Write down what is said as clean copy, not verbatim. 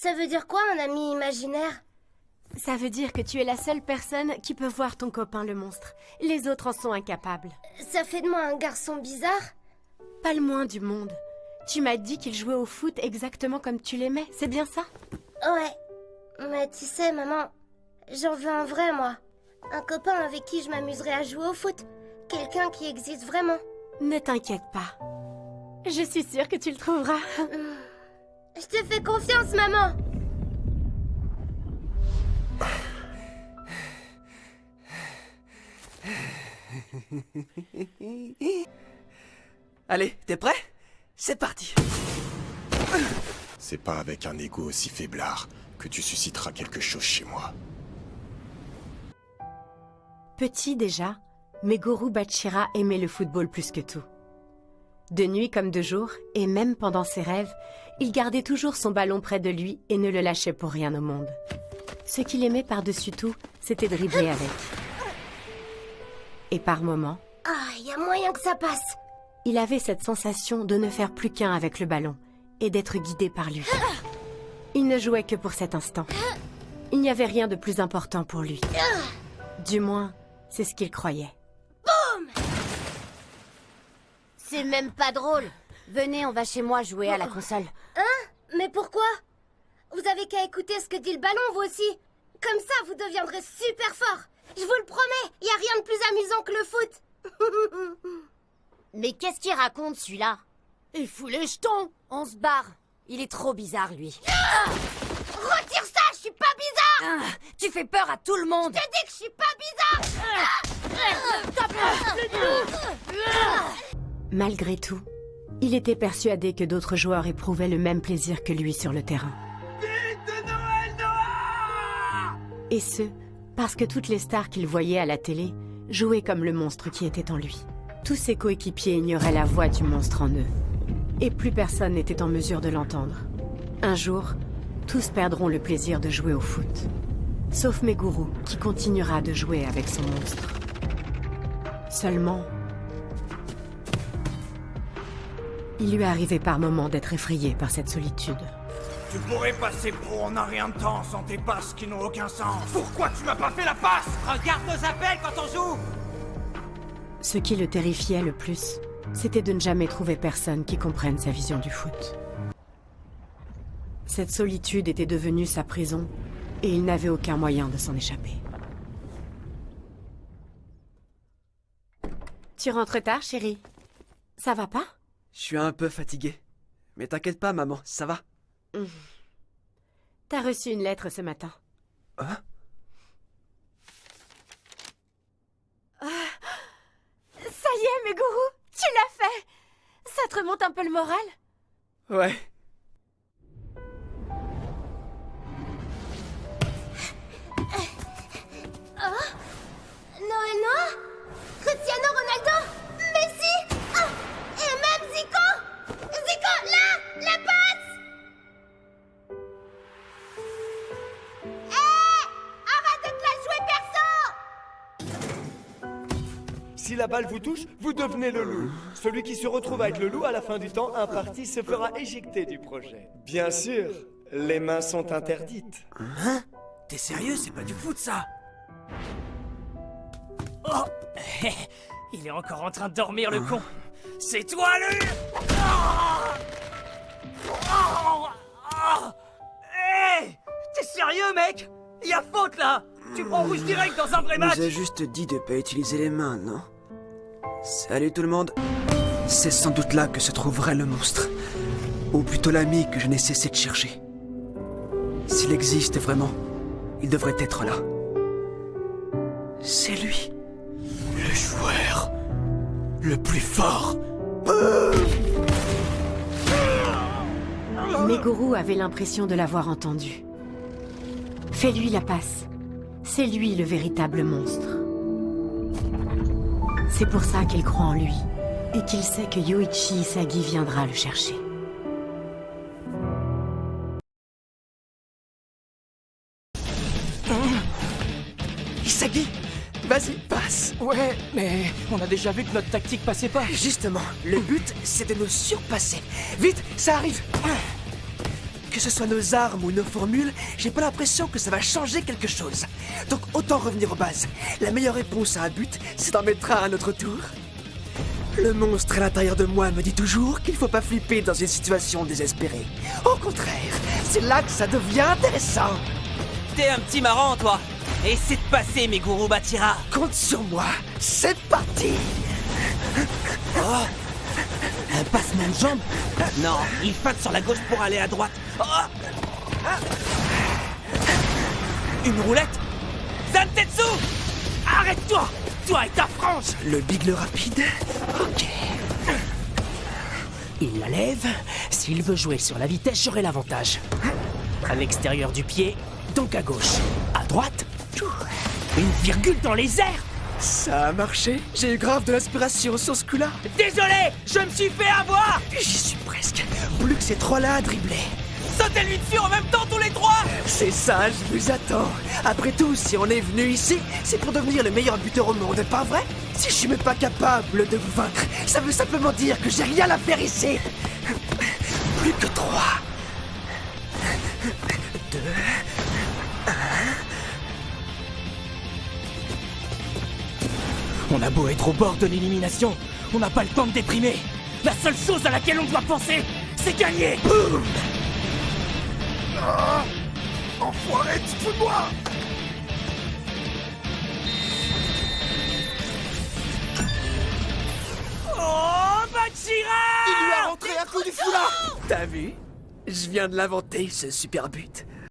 Ça veut dire quoi, un ami imaginaire? Ça veut dire que tu es la seule personne qui peut voir ton copain le monstre. Les autres en sont incapables. Ça fait de moi un garçon bizarre? Pas le moins du monde. Tu m'as dit qu'il jouait au foot exactement comme tu l'aimais, c'est bien ça? Ouais. Mais tu sais, maman, j'en veux un vrai, moi. Un copain avec qui je m'amuserais à jouer au foot. Quelqu'un qui existe vraiment. Ne t'inquiète pas. Je suis sûre que tu le trouveras. Je te fais confiance, maman. Allez, t'es prêt? C'est parti. C'est pas avec un ego aussi faiblard que tu susciteras quelque chose chez moi. Petit déjà, Meguru Bachira aimait le football plus que tout. De nuit comme de jour, et même pendant ses rêves, il gardait toujours son ballon près de lui et ne le lâchait pour rien au monde. Ce qu'il aimait par-dessus tout, c'était dribbler avec. Et par moments, Y a moyen que ça passe. il avait cette sensation de ne faire plus qu'un avec le ballon et d'être guidé par lui. Il ne jouait que pour cet instant. Il n'y avait rien de plus important pour lui. Du moins, c'est ce qu'il croyait. C'est même pas drôle. Venez, on va chez moi jouer à la console. Mais pourquoi? Vous avez qu'à écouter ce que dit le ballon, vous aussi. Comme ça, vous deviendrez super fort. Je vous le promets, y a rien de plus amusant que le foot. Mais qu'est-ce qu'il raconte, celui-là? Il fout les jetons. On se barre. Il est trop bizarre, lui. Retire ça, je suis pas bizarre. Tu fais peur à tout le monde. Je te dis que je suis pas bizarre. Malgré tout, il était persuadé que d'autres joueurs éprouvaient le même plaisir que lui sur le terrain. Et ce, parce que toutes les stars qu'il voyait à la télé jouaient comme le monstre qui était en lui. Tous ses coéquipiers ignoraient la voix du monstre en eux. Et plus personne n'était en mesure de l'entendre. Un jour, tous perdront le plaisir de jouer au foot. Sauf Meguru, qui continuera de jouer avec son monstre. Seulement, il lui arrivait par moments d'être effrayé par cette solitude. Tu pourrais passer pro en un rien de temps sans tes passes qui n'ont aucun sens. Pourquoi tu m'as pas fait la passe? Regarde nos appels quand on joue. Ce qui le terrifiait le plus, c'était de ne jamais trouver personne qui comprenne sa vision du foot. Cette solitude était devenue sa prison, et il n'avait aucun moyen de s'en échapper. Tu rentres tard, chérie? Ça va pas? Je suis un peu fatigué. Mais t'inquiète pas, maman, ça va. T'as reçu une lettre ce matin. Hein? Ça y est, Meguru, tu l'as fait! Ça te remonte un peu le moral? Ouais. Noah, Cristiano Ronaldo, Messi, et même Zico. Zico, là, la passe. Arrête de te la jouer, perso. Si la balle vous touche, vous devenez le loup. Celui qui se retrouve avec le loup à la fin du temps, un parti se fera éjecter du projet. Bien sûr, les mains sont interdites. Hein? T'es sérieux? C'est pas du foot, ça. Oh. Il est encore en train de dormir, le con. C'est toi, lui. Hey! T'es sérieux, mec? Y a faute, là. Tu prends rouge direct dans un vrai match. On nous a juste dit de pas utiliser les mains, non? Salut tout le monde. C'est sans doute là que se trouverait le monstre. Ou plutôt l'ami que je n'ai cessé de chercher. S'il existe vraiment, il devrait être là. C'est lui. Le joueur le plus fort. Meguru avait l'impression de l'avoir entendu. Fais-lui la passe. C'est lui le véritable monstre. C'est pour ça qu'il croit en lui, et qu'il sait que Yoichi Isagi viendra le chercher. Isagi, vas-y, passe. Ouais, mais on a déjà vu que notre tactique passait pas. Justement, le but, c'est de nous surpasser. Vite, ça arrive. Que ce soit nos armes ou nos formules, j'ai pas l'impression que ça va changer quelque chose. Donc autant revenir aux bases. La meilleure réponse à un but, c'est d'en mettre un à notre tour. Le monstre à l'intérieur de moi me dit toujours qu'il faut pas flipper dans une situation désespérée. Au contraire, c'est là que ça devient intéressant. T'es un petit marrant, toi. Essaie de passer, mes gourous Batira. Compte sur moi, c'est parti. Oh, un passement de jambe? Non, il feinte sur la gauche pour aller à droite. Oh, une roulette? Zantetsu! Arrête-toi! Toi et ta frange! Le big le rapide. Ok. Il la lève. S'il veut jouer sur la vitesse, j'aurai l'avantage. À l'extérieur du pied, donc à gauche. À droite, une virgule dans les airs. Ça a marché. J'ai eu grave de l'inspiration sur ce coup-là. Désolé, je me suis fait avoir. J'y suis presque. Plus que ces trois-là à dribbler. Sautez-lui dessus en même temps tous les trois. C'est ça, je vous attends. Après tout, si on est venu ici, c'est pour devenir le meilleur buteur au monde, pas vrai? Si je suis même pas capable de vous vaincre, ça veut simplement dire que j'ai rien à faire ici. Plus que 3. 2. 1. On a beau être au bord de l'élimination, on n'a pas le temps de déprimer. La seule chose à laquelle on doit penser, c'est gagner. Boum! Enfoiré, tu te fous de moi! Oh, Batira! Il lui a rentré un coup du foulard! T'as vu? Je viens de l'inventer, ce super but.